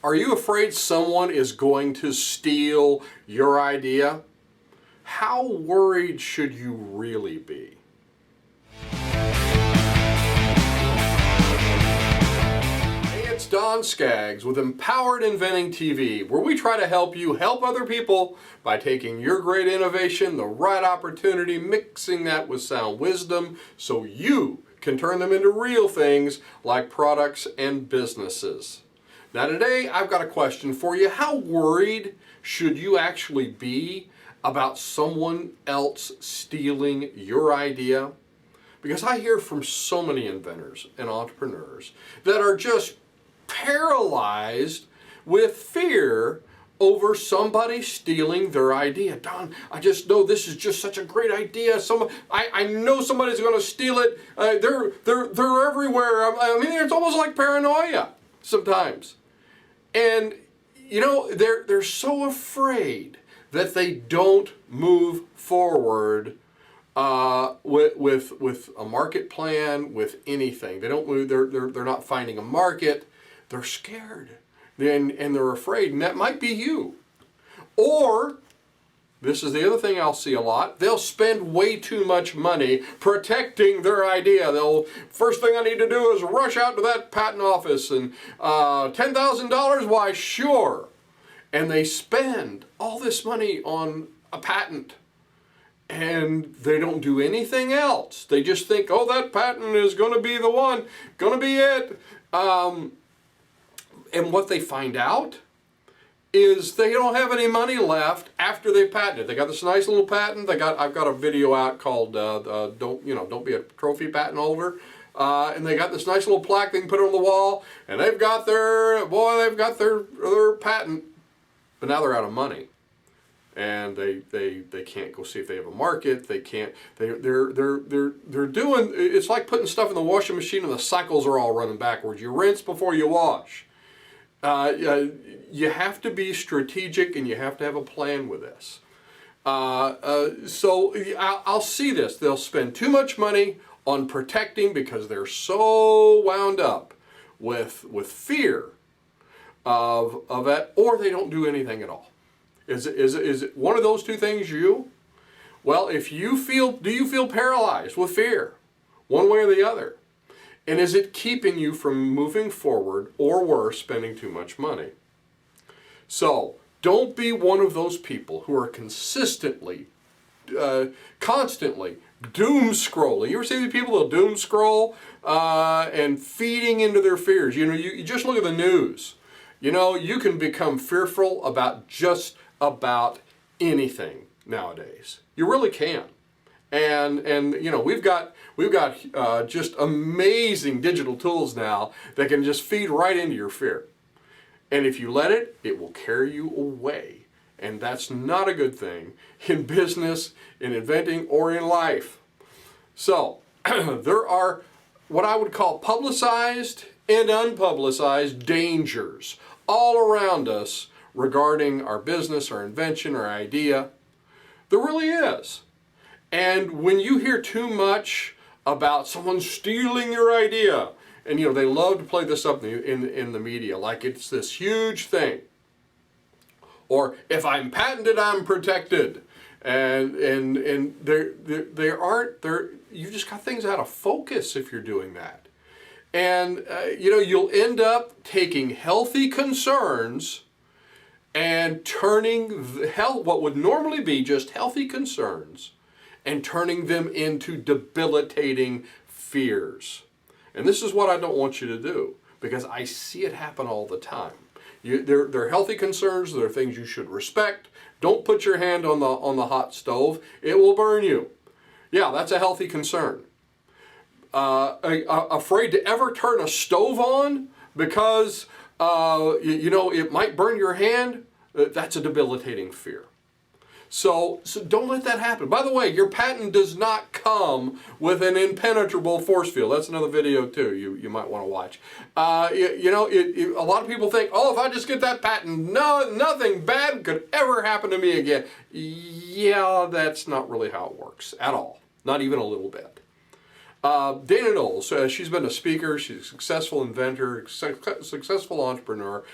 Are you afraid someone is going to steal your idea? How worried should you really be? Hey, it's Don Skaggs with Empowered Inventing TV, where we try to help you help other people by taking your great innovation, the right opportunity, mixing that with sound wisdom so you can turn them into real things like products and businesses. Now today I've got a question for you. How worried should you actually be about someone else stealing your idea? Because I hear from so many inventors and entrepreneurs that are just paralyzed with fear over somebody stealing their idea. Don, I just know this is just such a great idea. I know somebody's going to steal it. They're everywhere. I mean, it's almost like paranoia sometimes. And you know, they're so afraid that they don't move forward with a market plan, with anything. They don't move. They're not finding a market. They're scared, and they're afraid. And that might be you. Or this is the other thing I'll see a lot. They'll spend way too much money protecting their idea. First thing I need to do is rush out to that patent office and $10,000, why sure. And they spend all this money on a patent and they don't do anything else. They just think, oh, that patent is going to be the one, going to be it. And what they find out is they don't have any money left after they've patented. They got this nice little patent. I've got a video out called "Don't Be a Trophy Patent Holder," and they got this nice little plaque they can put on the wall, and they've got their patent, but now they're out of money, and they can't go see if they have a market. They can't. They're doing. It's like putting stuff in the washing machine and the cycles are all running backwards. You rinse before you wash. You have to be strategic and you have to have a plan with this. So I'll see this. They'll spend too much money on protecting because they're so wound up with fear of it, or they don't do anything at all. Is it one of those two things you? Well, do you feel paralyzed with fear, one way or the other? And is it keeping you from moving forward, or worse, spending too much money? So don't be one of those people who are constantly doom scrolling. You ever see the people that doom scroll and feeding into their fears? You know, you just look at the news. You know, you can become fearful about just about anything nowadays. You really can. And you know, we've got just amazing digital tools now that can just feed right into your fear. And if you let it, it will carry you away. And that's not a good thing in business, in inventing, or in life. So there are what I would call publicized and unpublicized dangers all around us regarding our business, our invention, our idea. There really is. And when you hear too much about someone stealing your idea, and you know, they love to play this up in the media like it's this huge thing. Or if I'm patented, I'm protected. And they aren't there. You just got things out of focus if you're doing that. And you know, you'll end up taking healthy concerns and turning what would normally be just healthy concerns and turning them into debilitating fears. And this is what I don't want you to do, because I see it happen all the time. They're healthy concerns. They're things you should respect. Don't put your hand on the hot stove. It will burn you. Yeah, that's a healthy concern. Afraid to ever turn a stove on because you know, it might burn your hand. That's a debilitating fear. So don't let that happen. By the way, your patent does not come with an impenetrable force field. That's another video too you might want to watch. You know, a lot of people think, oh, if I just get that patent, nothing bad could ever happen to me again. Yeah, that's not really how it works at all. Not even a little bit. Dana Knowles, she's been a speaker, she's a successful inventor, successful entrepreneur.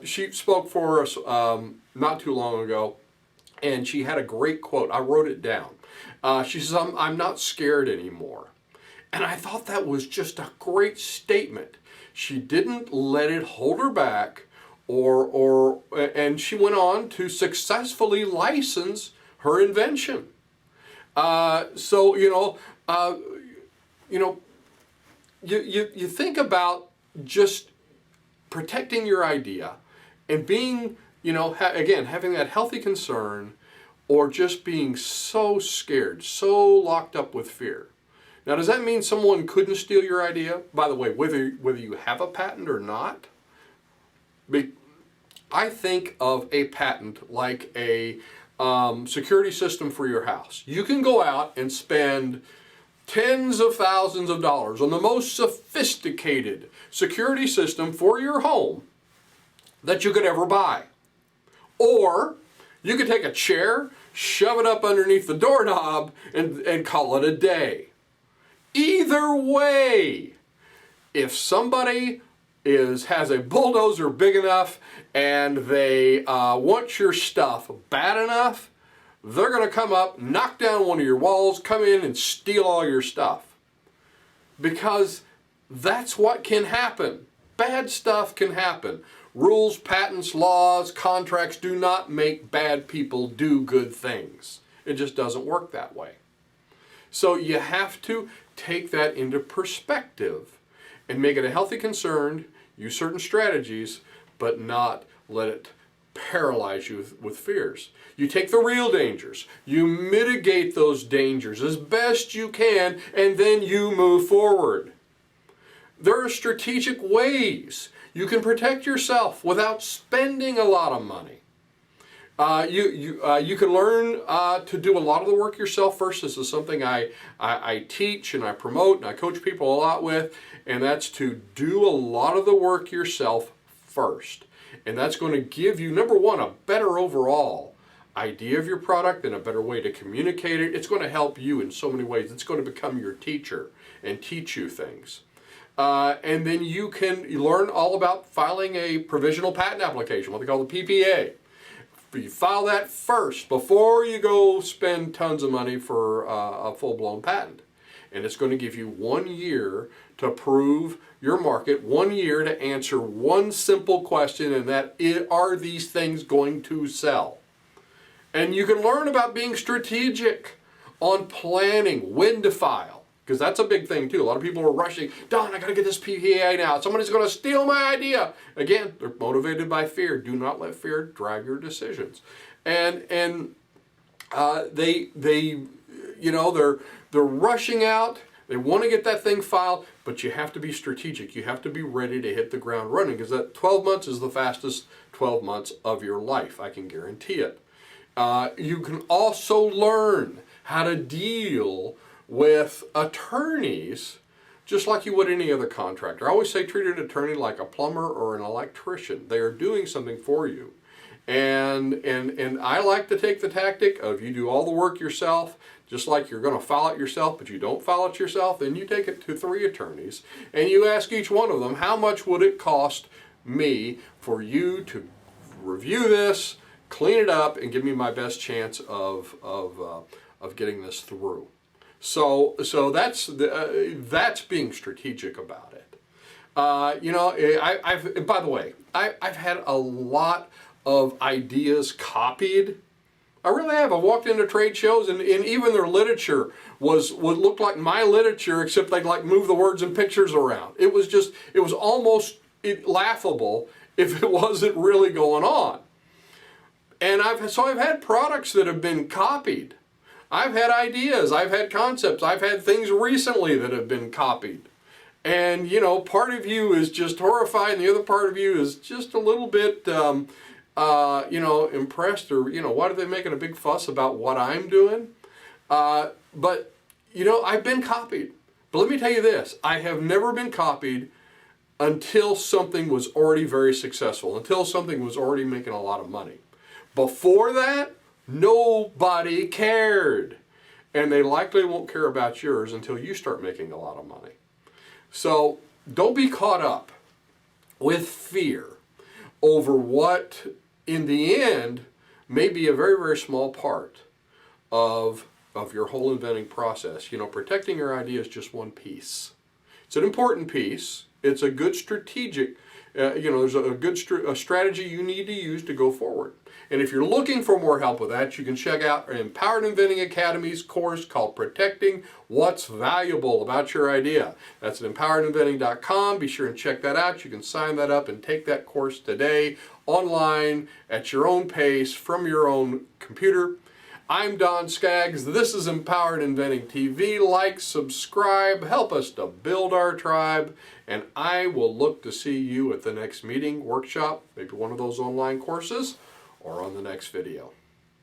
She spoke for us not too long ago, and she had a great quote. I wrote it down. She says, I'm not scared anymore. And I thought that was just a great statement. She didn't let it hold her back, and she went on to successfully license her invention. So you think about just protecting your idea and being, again, having that healthy concern, or just being so scared, so locked up with fear. Now, does that mean someone couldn't steal your idea? By the way, whether you have a patent or not, I think of a patent like a security system for your house. You can go out and spend tens of thousands of dollars on the most sophisticated security system for your home that you could ever buy. Or you could take a chair, shove it up underneath the doorknob, and call it a day. Either way, if somebody has a bulldozer big enough and they want your stuff bad enough, they're going to come up, knock down one of your walls, come in and steal all your stuff. Because that's what can happen. Bad stuff can happen. Rules, patents, laws, contracts do not make bad people do good things. It just doesn't work that way. So you have to take that into perspective and make it a healthy concern, use certain strategies, but not let it paralyze you with fears. You take the real dangers, you mitigate those dangers as best you can, and then you move forward. There are strategic ways you can protect yourself without spending a lot of money. You can learn to do a lot of the work yourself first. This is something I teach and I promote and I coach people a lot with, and that's to do a lot of the work yourself first. And that's going to give you, number one, a better overall idea of your product and a better way to communicate it. It's going to help you in so many ways. It's going to become your teacher and teach you things. And then you can learn all about filing a provisional patent application, what they call the PPA. You file that first before you go spend tons of money for a full-blown patent. And it's going to give you 1 year to prove your market, 1 year to answer one simple question, and that are these things going to sell? And you can learn about being strategic on planning, when to file. Because that's a big thing too. A lot of people are rushing, Don, I got to get this PPA now. Somebody's going to steal my idea. Again, they're motivated by fear. Do not let fear drive your decisions. And they're rushing out. They want to get that thing filed, but you have to be strategic. You have to be ready to hit the ground running, because that 12 months is the fastest 12 months of your life. I can guarantee it. You can also learn how to deal with attorneys just like you would any other contractor. I always say treat an attorney like a plumber or an electrician. They are doing something for you. And I like to take the tactic of you do all the work yourself, just like you're going to file it yourself, but you don't file it yourself, then you take it to 3 attorneys and you ask each one of them, how much would it cost me for you to review this, clean it up, and give me my best chance of getting this through. So that's being strategic about it. By the way, I've had a lot of ideas copied. I really have. I walked into trade shows and even their literature would look like my literature, except they'd like move the words and pictures around. It was almost laughable if it wasn't really going on. And I've had products that have been copied. I've had ideas, I've had concepts, I've had things recently that have been copied. And, part of you is just horrified and the other part of you is just a little bit, impressed, or, why are they making a big fuss about what I'm doing? But, I've been copied. But let me tell you this, I have never been copied until something was already very successful, until something was already making a lot of money. Before that, nobody cared. and they likely won't care about yours until you start making a lot of money. So don't be caught up with fear over what, in the end, may be a very, very small part of your whole inventing process. You know, protecting your idea is just one piece. It's an important piece. It's a good strategic, there's a good strategy you need to use to go forward. And if you're looking for more help with that, you can check out Empowered Inventing Academy's course called Protecting What's Valuable About Your Idea. That's at empoweredinventing.com. Be sure and check that out. You can sign that up and take that course today online at your own pace from your own computer. I'm Don Skaggs. This is Empowered Inventing TV. Like, subscribe, help us to build our tribe, and I will look to see you at the next meeting, workshop, maybe one of those online courses, or on the next video.